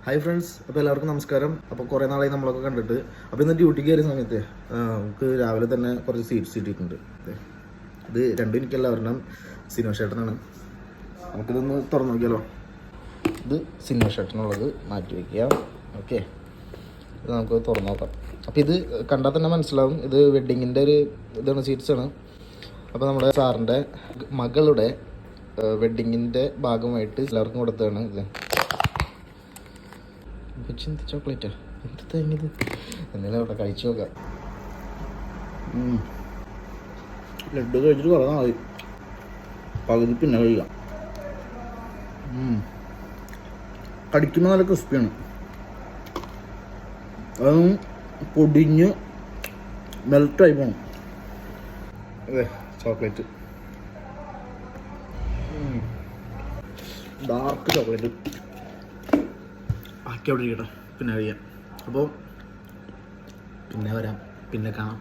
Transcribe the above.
Hi friends, അപ്പോൾ എല്ലാവർക്കും നമസ്കാരം. അപ്പോൾ കുറേ നാളായി നമ്മളൊക്കെ കണ്ടിട്ട്. അപ്പോൾ ഇന്ന് ഡ്യൂട്ടിക്ക് കയറിയ സമയത്ത് നമുക്ക് രാവിലെ തന്നെ കുറച്ച് സീറ്റ്സ് കിട്ടിയിട്ടുണ്ട്. ഇത് രണ്ടും എനിക്കല്ല, ഒരെണ്ണം സിനിമ ഷേട്ടനാണ്. നമുക്കിതൊന്ന് തുറന്നു നോക്കിയാലോ. ഇത് സിനിമ ഷേട്ടനുള്ളത് മാറ്റി വയ്ക്കാം. ഓക്കെ, ഇത് നമുക്ക് തുറന്നു നോക്കാം. അപ്പോൾ ഇത് കണ്ടാൽ തന്നെ മനസ്സിലാവും, ഇത് വെഡ്ഡിങ്ങിൻ്റെ ഒരു ഇതാണ്, സീറ്റ്സാണ്. അപ്പോൾ നമ്മുടെ സാറിൻ്റെ മകളുടെ വെഡ്ഡിങ്ങിൻ്റെ ഭാഗമായിട്ട് എല്ലാവർക്കും കൊടുത്തതാണ് ഇത്. ചിന്തി ചോക്ലേറ്റാ എന്ത് ഇത്, എന്നാലും അവിടെ കഴിച്ചു നോക്കാം. ലഡ്ഡു കഴിച്ചിട്ട് കുറേ നാളായി, പകുതി പിന്നെ കഴിക്കാം. കടിക്കുമ്പോൾ നല്ല ക്രിസ്പിയാണ്, അതും പൊടിഞ്ഞ് മെൽറ്റായി പോകണം. അതെ, ചോക്ലേറ്റ്, ഡാർക്ക് ചോക്ലേറ്റ് ആക്കി അവിടെ ഇരിക്കട്ടെ, പിന്നെ കഴിയാം. അപ്പോൾ പിന്നെ വരാം, പിന്നെ കാണാം.